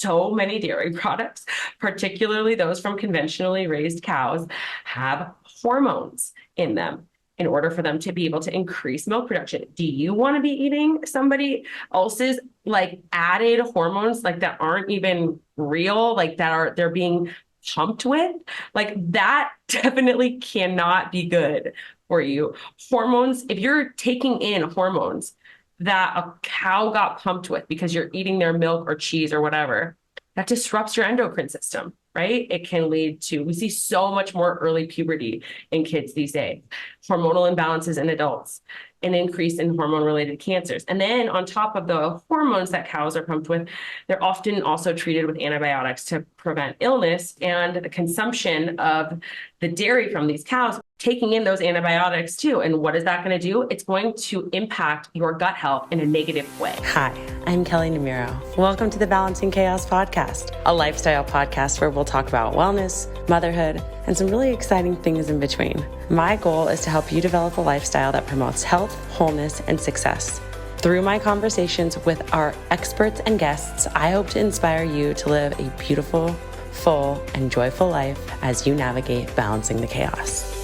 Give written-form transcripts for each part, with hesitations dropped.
so many dairy products, particularly those from conventionally raised cows, have hormones in them in order for them to be able to increase milk production. Do you want to be eating somebody else's like added hormones like that aren't even real, like they're being pumped with? Like that definitely cannot be good for you. Hormones, if you're taking in hormones that a cow got pumped with because you're eating their milk or cheese or whatever, that disrupts your endocrine system, right? It can lead to, we see so much more early puberty in kids these days, hormonal imbalances in adults, an increase in hormone related cancers. And then on top of the hormones that cows are pumped with, they're often also treated with antibiotics to prevent illness, and the consumption of the dairy from these cows taking in those antibiotics too. And what is that going to do? It's going to impact your gut health in a negative way. Hi, I'm Kelley Namiro. Welcome to the Balancing Chaos podcast, a lifestyle podcast where we'll talk about wellness, motherhood, and some really exciting things in between. My goal is to help you develop a lifestyle that promotes health, wholeness, and success. Through my conversations with our experts and guests, I hope to inspire you to live a beautiful, full, and joyful life as you navigate balancing the chaos.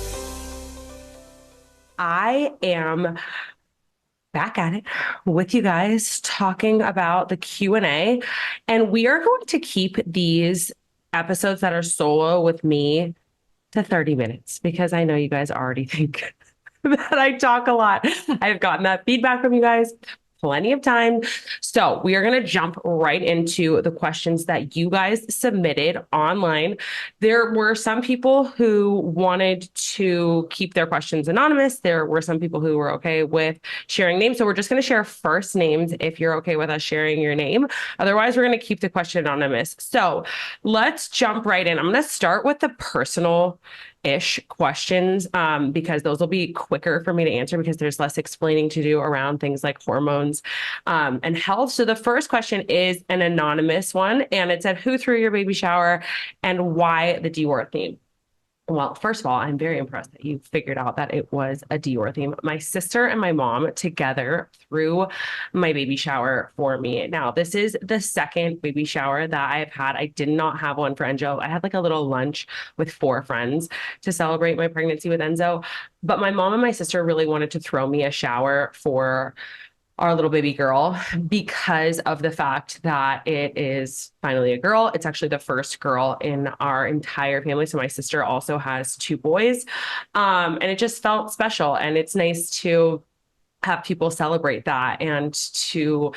I am back at it with you guys talking about the Q&A, and we are going to keep these episodes that are solo with me to 30 minutes because I know you guys already think that I talk a lot. I've gotten that feedback from you guys plenty of time. So we are going to jump right into the questions that you guys submitted online. There were some people who wanted to keep their questions anonymous. There were some people who were okay with sharing names. So we're just going to share first names if you're okay with us sharing your name. Otherwise, we're going to keep the question anonymous. So let's jump right in. I'm going to start with the personal-ish questions because those will be quicker for me to answer because there's less explaining to do around things like hormones and health. So the first question is an anonymous one, and it said, who threw your baby shower and why the Dior theme? Well, first of all, I'm very impressed that you figured out that it was a Dior theme. My sister and my mom together threw my baby shower for me. Now, this is the second baby shower that I've had. I did not have one for Enzo. I had like a little lunch with 4 friends to celebrate my pregnancy with Enzo. But my mom and my sister really wanted to throw me a shower for our little baby girl because of the fact that it is finally a girl. It's actually the first girl in our entire family. So my sister also has 2 boys. And it just felt special. And it's nice to have people celebrate that and to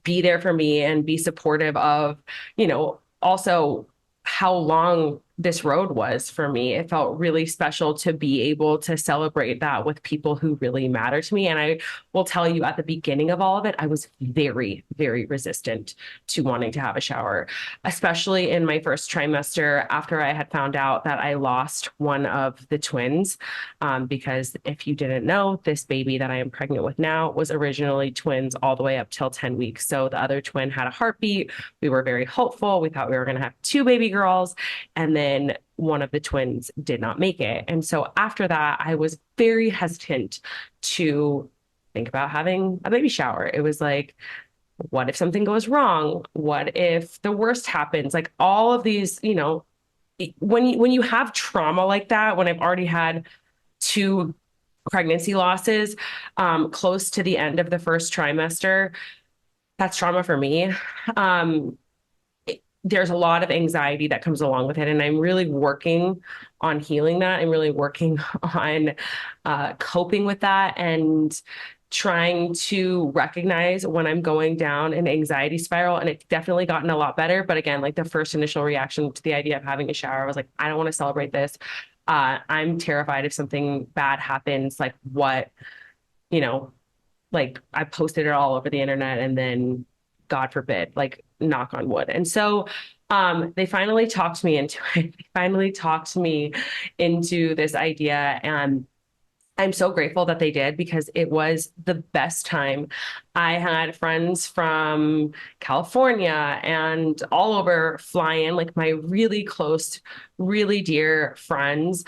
be there for me and be supportive of, also how long this road was for me. It felt really special to be able to celebrate that with people who really matter to me. And I will tell you at the beginning of all of it, I was very, very resistant to wanting to have a shower, especially in my first trimester after I had found out that I lost one of the twins. Because if you didn't know, this baby that I am pregnant with now was originally twins all the way up till 10 weeks. So the other twin had a heartbeat. We were very hopeful. We thought we were going to have 2 baby girls. And then one of the twins did not make it. And so after that, I was very hesitant to think about having a baby shower. It was like, what if something goes wrong? What if the worst happens? Like all of these, when you have trauma like that, when I've already had 2 pregnancy losses close to the end of the first trimester, that's trauma for me. There's a lot of anxiety that comes along with it. And I'm really working on healing that. I'm really working on coping with that and trying to recognize when I'm going down an anxiety spiral. And it's definitely gotten a lot better. But again, like the first initial reaction to the idea of having a shower, I was like, I don't want to celebrate this. I'm terrified if something bad happens, like what, like I posted it all over the internet and then God forbid, like knock on wood. And so they finally talked me into it. They finally talked me into this idea. And I'm so grateful that they did because it was the best time. I had friends from California and all over fly in, like my really close, really dear friends,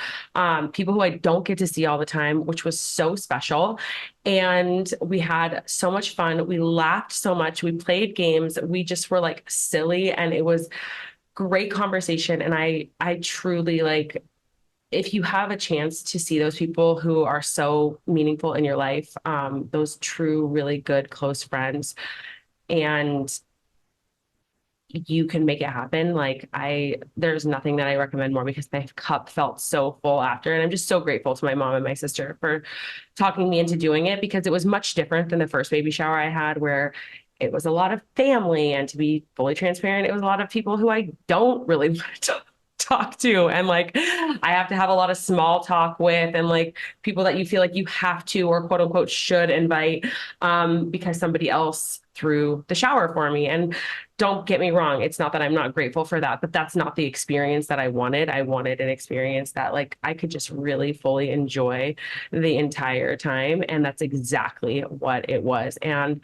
people who I don't get to see all the time, which was so special. And we had so much fun. We laughed so much. We played games. We just were like silly, and it was great conversation. And I truly like, if you have a chance to see those people who are so meaningful in your life, those true, really good, close friends, and you can make it happen. Like there's nothing that I recommend more because my cup felt so full after. And I'm just so grateful to my mom and my sister for talking me into doing it because it was much different than the first baby shower I had, where it was a lot of family. And to be fully transparent, it was a lot of people who I don't really want to talk to. And like, I have to have a lot of small talk with, and like people that you feel like you have to, or quote unquote, should invite, because somebody else threw the shower for me. And don't get me wrong, it's not that I'm not grateful for that, but that's not the experience that I wanted. I wanted an experience that like I could just really fully enjoy the entire time. And that's exactly what it was. And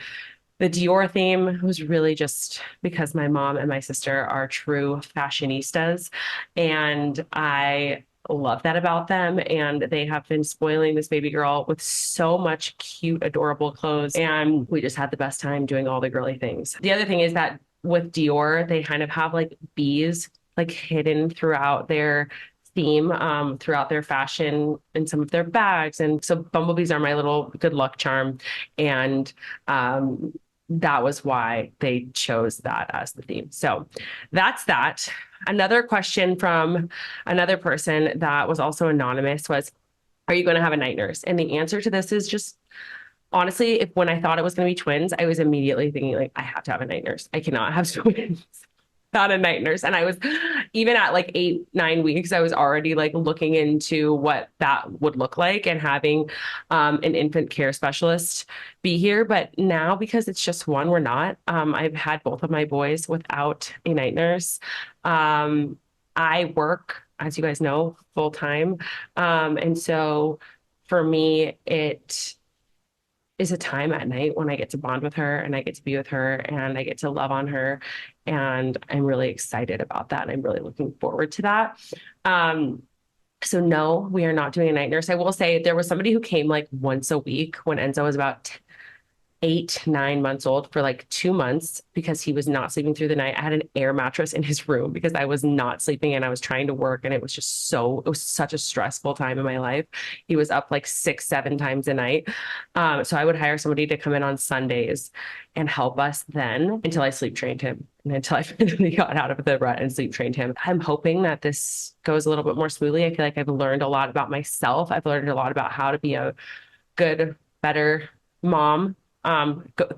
the Dior theme was really just because my mom and my sister are true fashionistas, and I love that about them. And they have been spoiling this baby girl with so much cute, adorable clothes. And we just had the best time doing all the girly things. The other thing is that with Dior, they kind of have like bees like hidden throughout their theme, throughout their fashion and some of their bags. And so bumblebees are my little good luck charm. And that was why they chose that as the theme. So that's that. Another question from another person that was also anonymous was, are you going to have a night nurse? And the answer to this is just, honestly, if when I thought it was going to be twins, I was immediately thinking like, I have to have a night nurse. I cannot have twins. Not a night nurse. And I was, even at like 8, 9 weeks, I was already like looking into what that would look like and having an infant care specialist be here. But now, because it's just one, we're not. I've had both of my boys without a night nurse. I work, as you guys know, full time. And so for me, it is a time at night when I get to bond with her and I get to be with her and I get to love on her. And I'm really excited about that. I'm really looking forward to that. So no, we are not doing a night nurse. I will say there was somebody who came like once a week when Enzo was about 8, 9 months old for like 2 months because he was not sleeping through the night. I had an air mattress in his room because I was not sleeping and I was trying to work. And it was just it was such a stressful time in my life. He was up like 6, 7 times a night. So I would hire somebody to come in on Sundays and help us then until I sleep trained him and until I finally got out of the rut and sleep trained him. I'm hoping that this goes a little bit more smoothly. I feel like I've learned a lot about myself. I've learned a lot about how to be a good, better mom,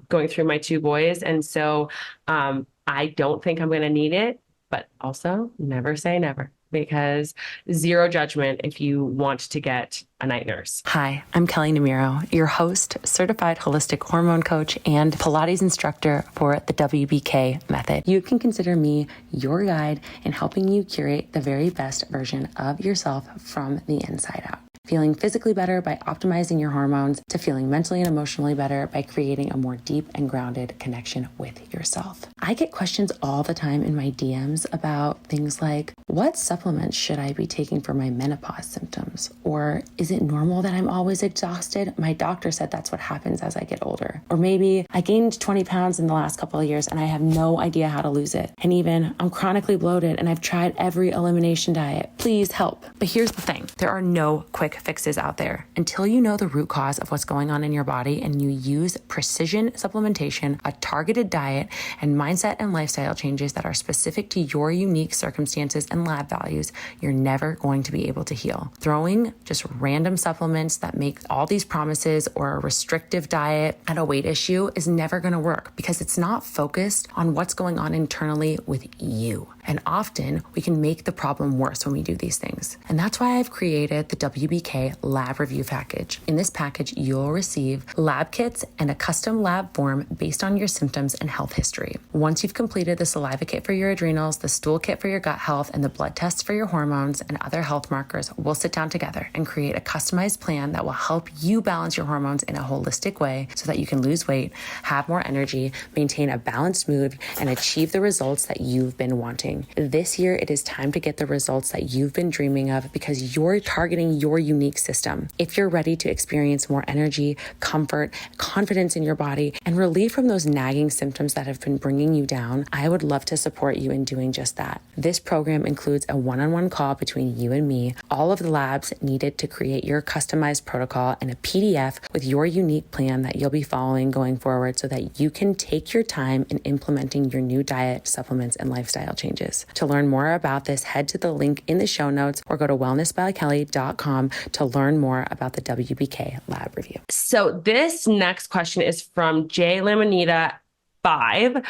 going through my 2 boys. And so I don't think I'm going to need it, but also never say never, because zero judgment if you want to get a night nurse. Hi, I'm Kelley Namiro, your host, certified holistic hormone coach, and Pilates instructor for the WBK method. You can consider me your guide in helping you curate the very best version of yourself from the inside out. Feeling physically better by optimizing your hormones, to feeling mentally and emotionally better by creating a more deep and grounded connection with yourself. I get questions all the time in my DMs about things like, what supplements should I be taking for my menopause symptoms? Or is it normal that I'm always exhausted? My doctor said that's what happens as I get older. Or maybe I gained 20 pounds in the last couple of years and I have no idea how to lose it. And even I'm chronically bloated and I've tried every elimination diet. Please help. But here's the thing. There are no quick fixes out there. Until you know the root cause of what's going on in your body and you use precision supplementation, a targeted diet, and mindset and lifestyle changes that are specific to your unique circumstances and lab values, you're never going to be able to heal. Throwing just random supplements that make all these promises or a restrictive diet at a weight issue is never going to work because it's not focused on what's going on internally with you. And often we can make the problem worse when we do these things. And that's why I've created the WBK Lab Review Package. In this package, you'll receive lab kits and a custom lab form based on your symptoms and health history. Once you've completed the saliva kit for your adrenals, the stool kit for your gut health, and the blood tests for your hormones and other health markers, we'll sit down together and create a customized plan that will help you balance your hormones in a holistic way so that you can lose weight, have more energy, maintain a balanced mood, and achieve the results that you've been wanting. This year, it is time to get the results that you've been dreaming of because you're targeting your unique system. If you're ready to experience more energy, comfort, confidence in your body, and relief from those nagging symptoms that have been bringing you down, I would love to support you in doing just that. This program includes a one-on-one call between you and me, all of the labs needed to create your customized protocol, and a PDF with your unique plan that you'll be following going forward so that you can take your time in implementing your new diet, supplements, and lifestyle changes. To learn more about this, head to the link in the show notes or go to wellnessbykelley.com to learn more about the WBK Lab Review. So this next question is from J Lamanita 5.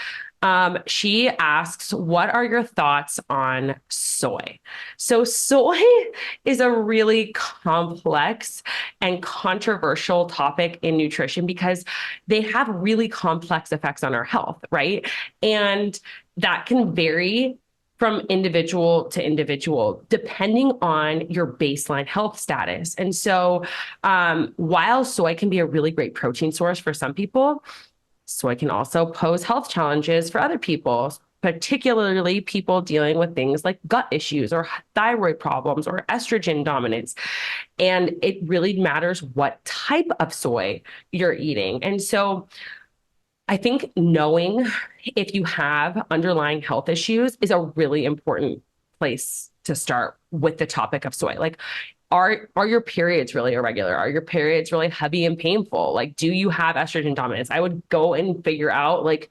She asks, what are your thoughts on soy? So soy is a really complex and controversial topic in nutrition because they have really complex effects on our health, right? And that can vary from individual to individual, depending on your baseline health status. And so while soy can be a really great protein source for some people, soy can also pose health challenges for other people, particularly people dealing with things like gut issues or thyroid problems or estrogen dominance. And it really matters what type of soy you're eating. And so I think knowing if you have underlying health issues is a really important place to start with the topic of soy. Like, are your periods really irregular? Are your periods really heavy and painful? Like, do you have estrogen dominance? I would go and figure out like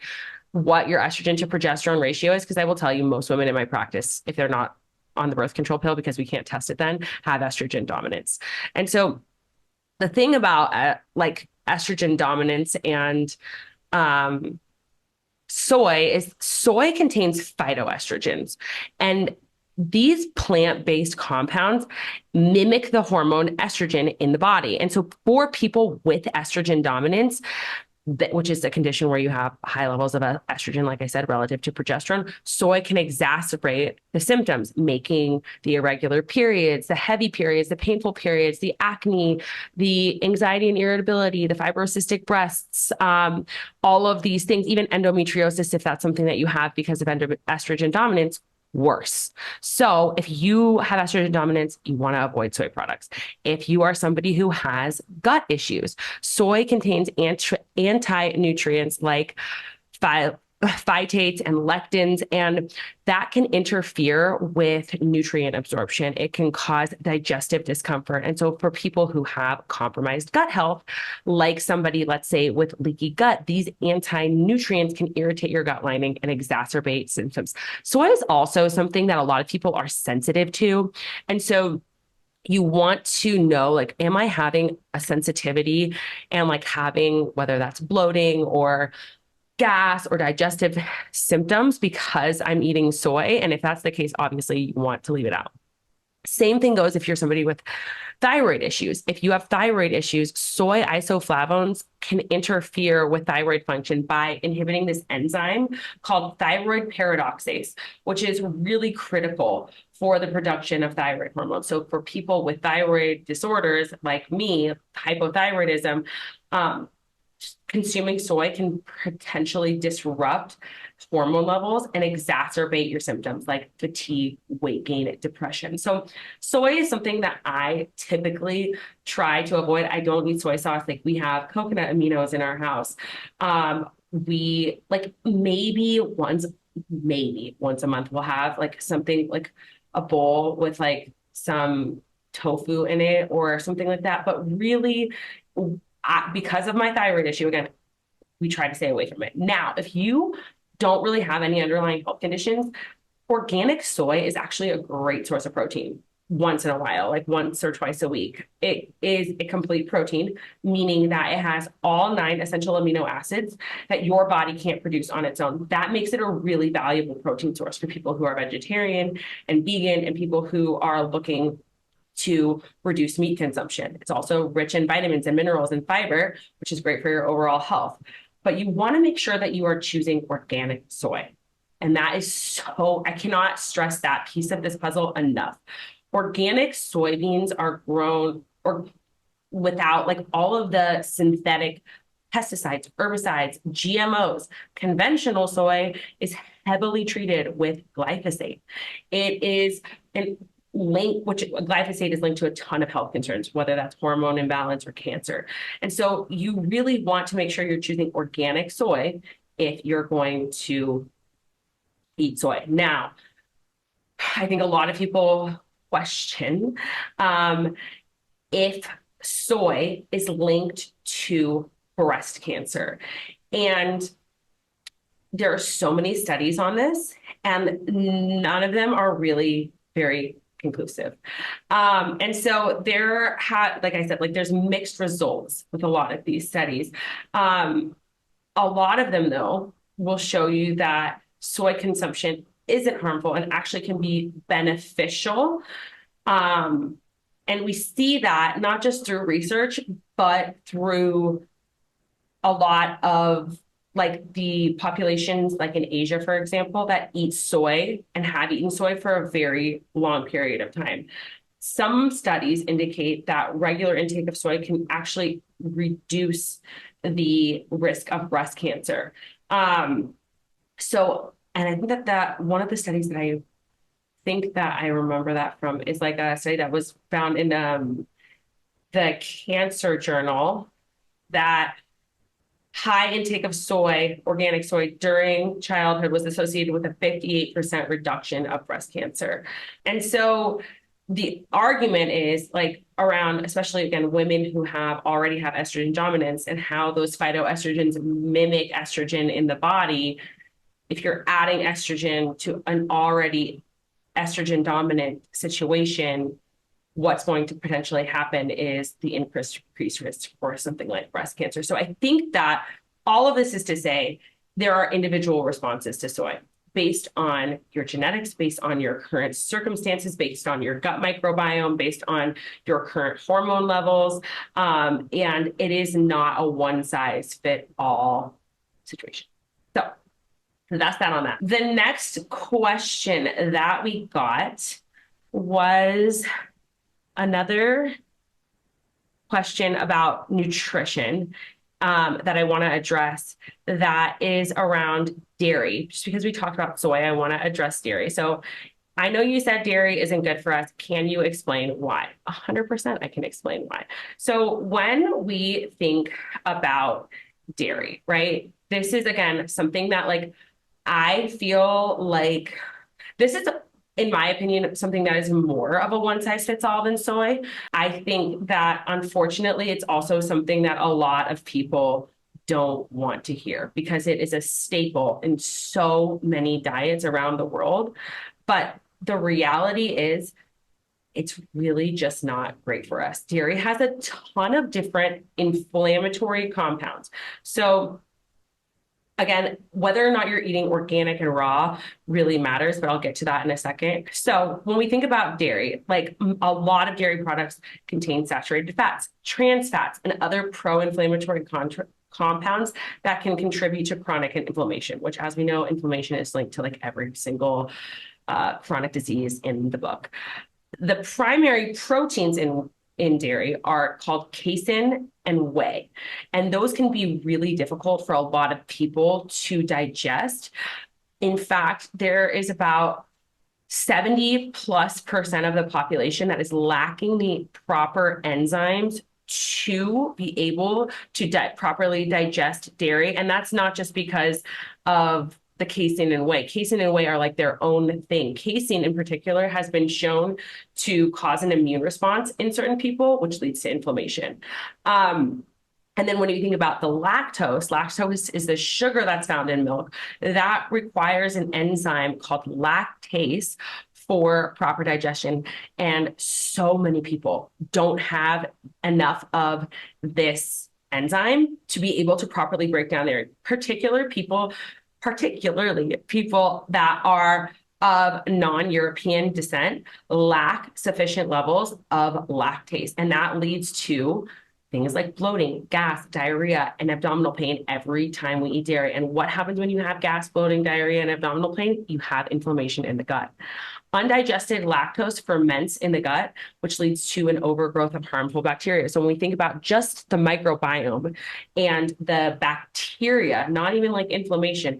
what your estrogen to progesterone ratio is, because I will tell you most women in my practice, if they're not on the birth control pill, because we can't test it then, have estrogen dominance. And so the thing about like estrogen dominance and soy contains phytoestrogens, and these plant-based compounds mimic the hormone estrogen in the body. And so for people with estrogen dominance, which is a condition where you have high levels of estrogen, like I said, relative to progesterone, soy can exacerbate the symptoms, making the irregular periods, the heavy periods, the painful periods, the acne, the anxiety and irritability, the fibrocystic breasts, all of these things, even endometriosis, if that's something that you have because of estrogen dominance, worse. So if you have estrogen dominance, you want to avoid soy products. If you are somebody who has gut issues, soy contains anti-nutrients like phytates and lectins, and that can interfere with nutrient absorption. It can cause digestive discomfort. And so for people who have compromised gut health, like somebody, let's say, with leaky gut, these anti-nutrients can irritate your gut lining and exacerbate symptoms. Soy is also something that a lot of people are sensitive to. And so you want to know, like, am I having a sensitivity and like having, whether that's bloating or gas or digestive symptoms because I'm eating soy? And if that's the case, obviously you want to leave it out. Same thing goes if you're somebody with thyroid issues. If you have thyroid issues, soy isoflavones can interfere with thyroid function by inhibiting this enzyme called thyroid paradoxase, which is really critical for the production of thyroid hormone. So for people with thyroid disorders like me, hypothyroidism, consuming soy can potentially disrupt hormone levels and exacerbate your symptoms like fatigue, weight gain, depression. So soy is something that I typically try to avoid. I don't eat soy sauce. Like, we have coconut aminos in our house. We like maybe once a month we'll have like something like a bowl with like some tofu in it or something like that. But really, because of my thyroid issue, again, we try to stay away from it. Now, if you don't really have any underlying health conditions, organic soy is actually a great source of protein. once in a while, like once or twice a week. It is a complete protein, meaning that it has all 9 essential amino acids that your body can't produce on its own. That makes it a really valuable protein source for people who are vegetarian and vegan and people who are looking to reduce meat consumption. It's also rich in vitamins and minerals and fiber, which is great for your overall health. But you want to make sure that you are choosing organic soy. And that is so, I cannot stress that piece of this puzzle enough. Organic soybeans are grown or without like all of the synthetic pesticides, herbicides, GMOs. Conventional soy is heavily treated with glyphosate. It is an link, which glyphosate is linked to a ton of health concerns, whether that's hormone imbalance or cancer. And so you really want to make sure you're choosing organic soy if you're going to eat soy. Now, I think a lot of people question if soy is linked to breast cancer. And there are so many studies on this, and none of them are really very conclusive. And so like I said, like there's mixed results with a lot of these studies. A lot of them, though, will show you that soy consumption isn't harmful and actually can be beneficial. And we see that not just through research, but through a lot of like the populations, like in Asia, for example, that eat soy and have eaten soy for a very long period of time. Some studies indicate that regular intake of soy can actually reduce the risk of breast cancer. And I think that one of the studies that I think that I remember that from is like a study that was found in the Cancer Journal, that high intake of soy, organic soy, during childhood was associated with a 58% reduction of breast cancer. And so the argument is like around, especially again, women who already have estrogen dominance and how those phytoestrogens mimic estrogen in the body. If you're adding estrogen to an already estrogen dominant situation, what's going to potentially happen is the increased risk for something like breast cancer. So I think that all of this is to say there are individual responses to soy based on your genetics, based on your current circumstances, based on your gut microbiome, based on your current hormone levels. And it is not a one size fit all situation. So that's that on that. The next question that we got was another question about nutrition that I want to address, that is around dairy. Just because we talked about soy, I want to address dairy. So I know you said dairy isn't good for us. Can you explain why? 100% I can explain why. So when we think about dairy, right, this is, again, something that like I feel like this is, in my opinion, something that is more of a one size fits all than soy. I think that unfortunately, it's also something that a lot of people don't want to hear because it is a staple in so many diets around the world. But the reality is, it's really just not great for us. Dairy has a ton of different inflammatory compounds. So again, whether or not you're eating organic and raw really matters, but I'll get to that in a second. So when we think about dairy, like a lot of dairy products contain saturated fats, trans fats, and other pro-inflammatory compounds that can contribute to chronic inflammation, which, as we know, inflammation is linked to like every single chronic disease in the book. The primary proteins in dairy are called casein and whey. And those can be really difficult for a lot of people to digest. In fact, there is about 70+% of the population that is lacking the proper enzymes to be able to properly digest dairy. And that's not just because of the casein and whey. Casein and whey are like their own thing. Casein in particular has been shown to cause an immune response in certain people, which leads to inflammation. And then when you think about the lactose is the sugar that's found in milk that requires an enzyme called lactase for proper digestion. And so many people don't have enough of this enzyme to be able to properly break down their particularly people that are of non-European descent lack sufficient levels of lactase. And that leads to things like bloating, gas, diarrhea, and abdominal pain every time we eat dairy. And what happens when you have gas, bloating, diarrhea, and abdominal pain? You have inflammation in the gut. Undigested lactose ferments in the gut, which leads to an overgrowth of harmful bacteria. So when we think about just the microbiome and the bacteria, not even like inflammation,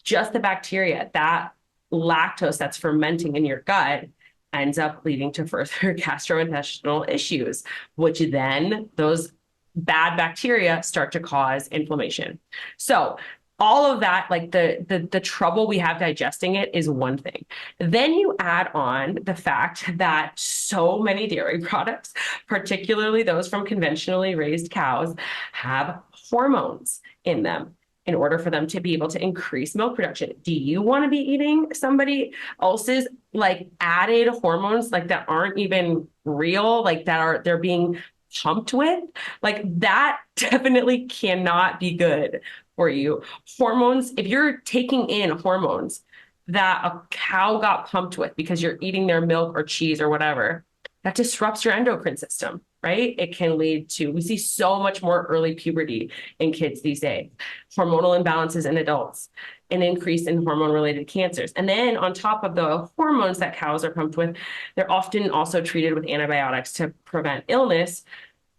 just the bacteria, that lactose that's fermenting in your gut ends up leading to further gastrointestinal issues, which then those bad bacteria start to cause inflammation. So all of that, like the trouble we have digesting it is one thing. Then you add on the fact that so many dairy products, particularly those from conventionally raised cows, have hormones in them in order for them to be able to increase milk production. Do you want to be eating somebody else's like added hormones like that aren't even real, like they're being pumped with? Like that definitely cannot be good for you. Hormones, if you're taking in hormones that a cow got pumped with because you're eating their milk or cheese or whatever, that disrupts your endocrine system, right? It can lead to, we see so much more early puberty in kids these days, hormonal imbalances in adults, an increase in hormone-related cancers. And then on top of the hormones that cows are pumped with, they're often also treated with antibiotics to prevent illness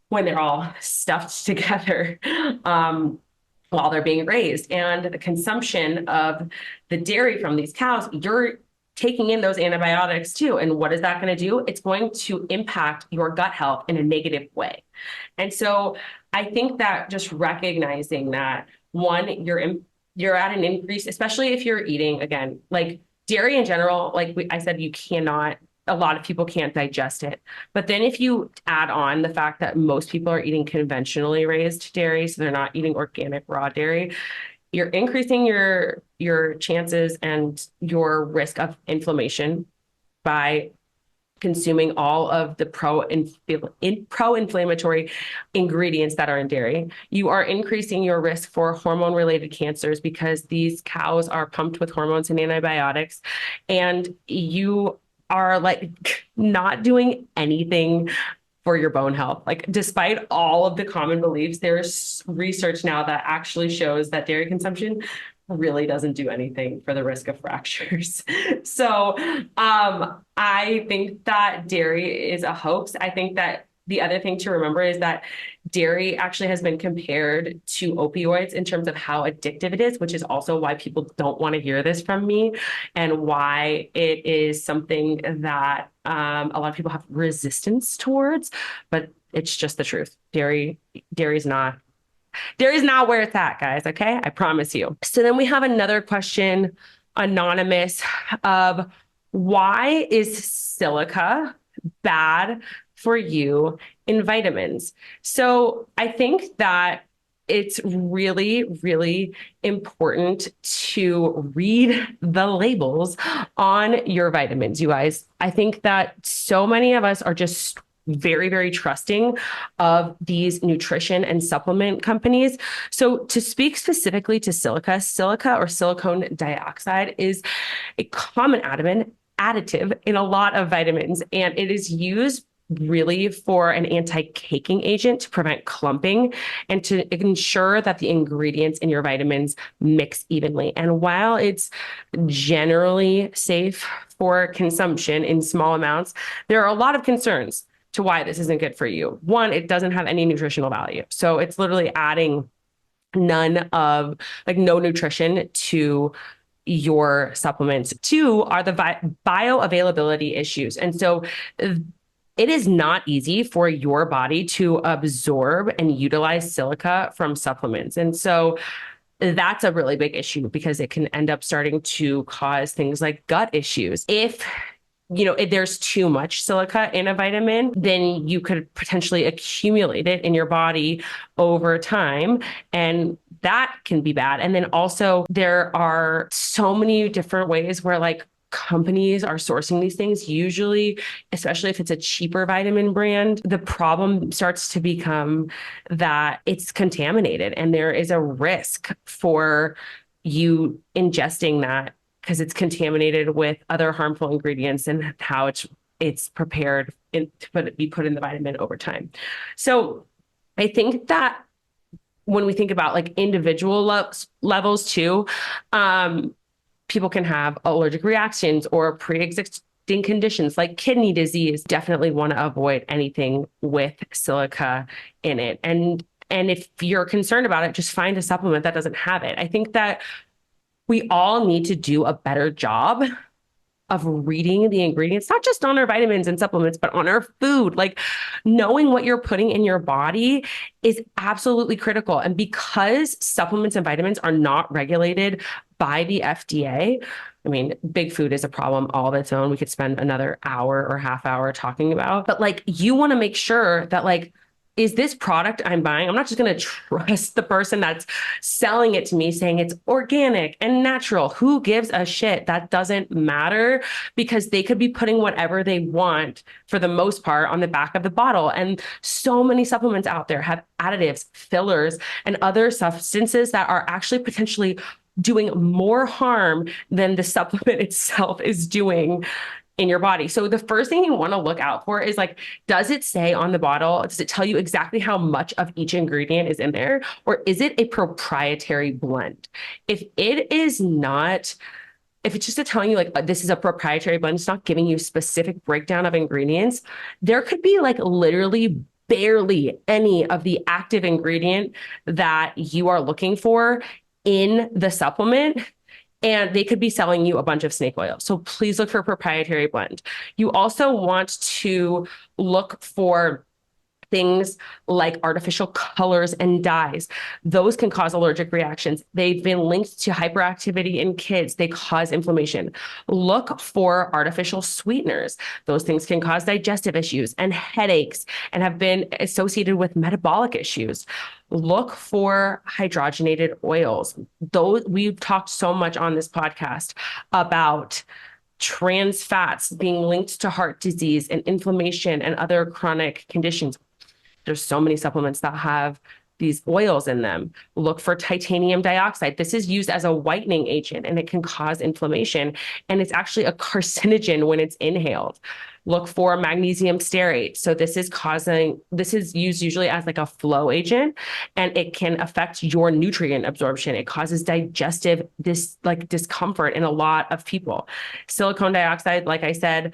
when they're all stuffed together. While they're being raised. And the consumption of the dairy from these cows, you're taking in those antibiotics too. And what is that going to do? It's going to impact your gut health in a negative way. And so I think that just recognizing that, one, you're at an increase, especially if you're eating, again, like dairy in general, like I said, a lot of people can't digest it. But then if you add on the fact that most people are eating conventionally raised dairy, so they're not eating organic raw dairy, you're increasing your chances and your risk of inflammation by consuming all of the pro-inflammatory ingredients that are in dairy. You are increasing your risk for hormone-related cancers because these cows are pumped with hormones and antibiotics, and you are like not doing anything for your bone health. Like despite all of the common beliefs, there's research now that actually shows that dairy consumption really doesn't do anything for the risk of fractures. So I think that dairy is a hoax. I think that the other thing to remember is that dairy actually has been compared to opioids in terms of how addictive it is, which is also why people don't want to hear this from me and why it is something that a lot of people have resistance towards, but it's just the truth. Dairy's not where it's at, guys. Okay. I promise you. So then we have another question, anonymous, of why is silica bad for you in vitamins? So I think that it's really, really important to read the labels on your vitamins, you guys. I think that so many of us are just very, very trusting of these nutrition and supplement companies. So to speak specifically to silica or silicone dioxide is a common additive in a lot of vitamins, and it is used really for an anti-caking agent to prevent clumping and to ensure that the ingredients in your vitamins mix evenly. And while it's generally safe for consumption in small amounts, there are a lot of concerns to why this isn't good for you. One, it doesn't have any nutritional value. So it's literally adding no nutrition to your supplements. Two are the bioavailability issues. And so it is not easy for your body to absorb and utilize silica from supplements. And so that's a really big issue because it can end up starting to cause things like gut issues. If there's too much silica in a vitamin, then you could potentially accumulate it in your body over time, and that can be bad. And then also there are so many different ways where like companies are sourcing these things, usually, especially if it's a cheaper vitamin brand, the problem starts to become that it's contaminated and there is a risk for you ingesting that because it's contaminated with other harmful ingredients and how it's prepared be put in the vitamin over time. So I think that when we think about like individual levels too, people can have allergic reactions or pre-existing conditions like kidney disease. Definitely want to avoid anything with silica in it. And if you're concerned about it, just find a supplement that doesn't have it. I think that we all need to do a better job of reading the ingredients, not just on our vitamins and supplements, but on our food. Like knowing what you're putting in your body is absolutely critical. And because supplements and vitamins are not regulated by the FDA, I mean, big food is a problem all of its own. We could spend another hour or half hour talking about, but like you want to make sure that like, is this product I'm buying? I'm not just going to trust the person that's selling it to me saying it's organic and natural. Who gives a shit? That doesn't matter because they could be putting whatever they want for the most part on the back of the bottle. And so many supplements out there have additives, fillers, and other substances that are actually potentially doing more harm than the supplement itself is doing in your body. So the first thing you want to look out for is like, does it say on the bottle, does it tell you exactly how much of each ingredient is in there? Or is it a proprietary blend? If it is not, if it's just telling you like, this is a proprietary blend, it's not giving you specific breakdown of ingredients, there could be like literally barely any of the active ingredient that you are looking for in the supplement, and they could be selling you a bunch of snake oil. So please look for a proprietary blend. You also want to look for things like artificial colors and dyes. Those can cause allergic reactions. They've been linked to hyperactivity in kids. They cause inflammation. Look for artificial sweeteners. Those things can cause digestive issues and headaches and have been associated with metabolic issues. Look for hydrogenated oils. Those we've talked so much on this podcast about trans fats being linked to heart disease and inflammation and other chronic conditions. There's so many supplements that have these oils in them. Look for titanium dioxide. This is used as a whitening agent and it can cause inflammation. And it's actually a carcinogen when it's inhaled. Look for magnesium stearate. So this is used usually as like a flow agent and it can affect your nutrient absorption. It causes digestive discomfort in a lot of people. Silicone dioxide, like I said,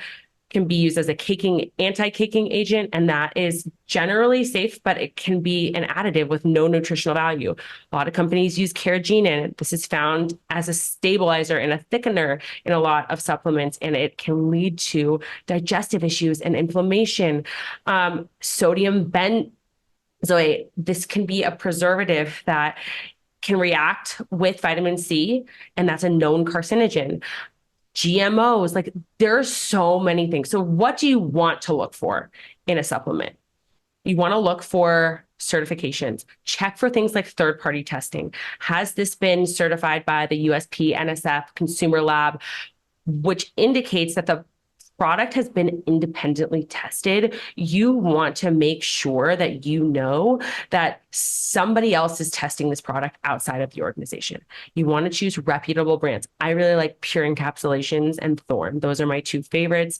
can be used as a anti-caking agent, and that is generally safe, but it can be an additive with no nutritional value. A lot of companies use carrageenan. This is found as a stabilizer and a thickener in a lot of supplements, and it can lead to digestive issues and inflammation. Sodium benzoate, this can be a preservative that can react with vitamin C, and that's a known carcinogen. GMOs, like there are so many things. So what do you want to look for in a supplement? You want to look for certifications. Check for things like third-party testing. Has this been certified by the USP, NSF, Consumer Lab, which indicates that the product has been independently tested? You want to make sure that you know that somebody else is testing this product outside of the organization. You want to choose reputable brands. I really like Pure Encapsulations and Thorne. Those are my two favorites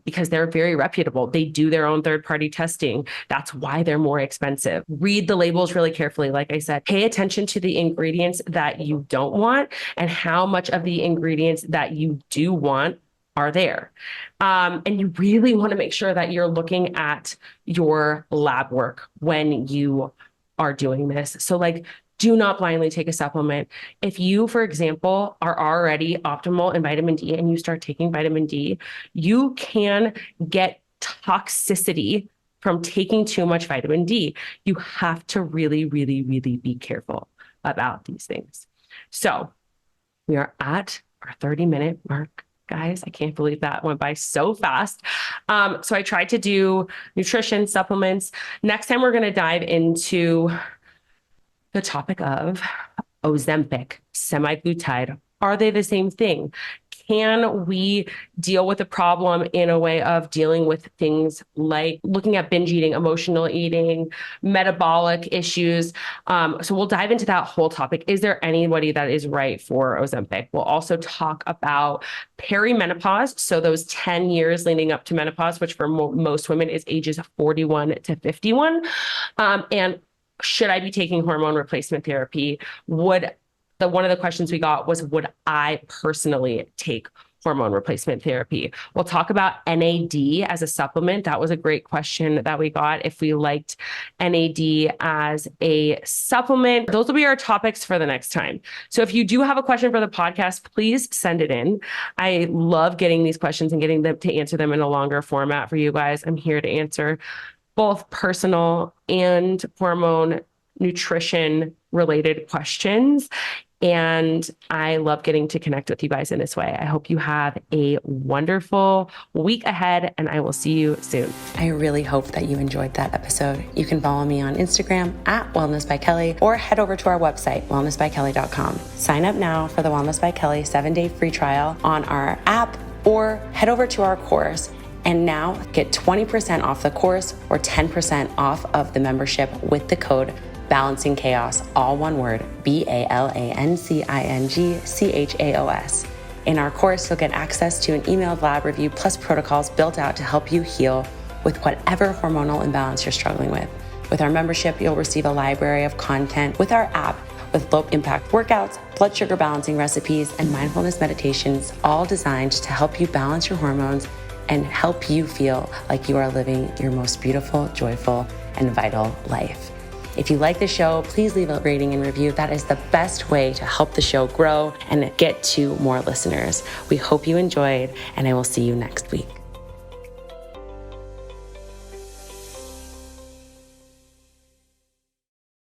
because they're very reputable. They do their own third-party testing. That's why they're more expensive. Read the labels really carefully. Like I said, pay attention to the ingredients that you don't want and how much of the ingredients that you do want are there. And you really want to make sure that you're looking at your lab work when you are doing this. So like, do not blindly take a supplement. If you, for example, are already optimal in vitamin D and you start taking vitamin D, you can get toxicity from taking too much vitamin D. You have to really, really, really be careful about these things. So we are at our 30-minute mark. Guys, I can't believe that went by so fast. So I tried to do nutrition, supplements. Next time, we're going to dive into the topic of Ozempic, semaglutide. Are they the same thing? can we deal with the problem in a way of dealing with things like looking at binge eating, emotional eating, metabolic issues? So we'll dive into that whole topic. Is there anybody that is right for Ozempic? We'll also talk about perimenopause. So those 10 years leading up to menopause, which for most women is ages 41 to 51. And should I be taking hormone replacement therapy? One of the questions we got was, would I personally take hormone replacement therapy? We'll talk about NAD as a supplement. That was a great question that we got, if we liked NAD as a supplement. Those will be our topics for the next time. So if you do have a question for the podcast, please send it in. I love getting these questions and getting them to answer them in a longer format for you guys. I'm here to answer both personal and hormone nutrition related questions. And I love getting to connect with you guys in this way. I hope you have a wonderful week ahead, and I will see you soon. I really hope that you enjoyed that episode. You can follow me on Instagram at Wellness by Kelley, or head over to our website, wellnessbykelley.com. Sign up now for the Wellness by Kelley 7-day free trial on our app, or head over to our course. And now get 20% off the course or 10% off of the membership with the code Balancing Chaos, all one word, BALANCINGCHAOS. In our course, you'll get access to an emailed lab review plus protocols built out to help you heal with whatever hormonal imbalance you're struggling with. With our membership, you'll receive a library of content with our app with low-impact workouts, blood sugar balancing recipes, and mindfulness meditations, all designed to help you balance your hormones and help you feel like you are living your most beautiful, joyful, and vital life. If you like the show, please leave a rating and review. That is the best way to help the show grow and get to more listeners. We hope you enjoyed, and I will see you next week.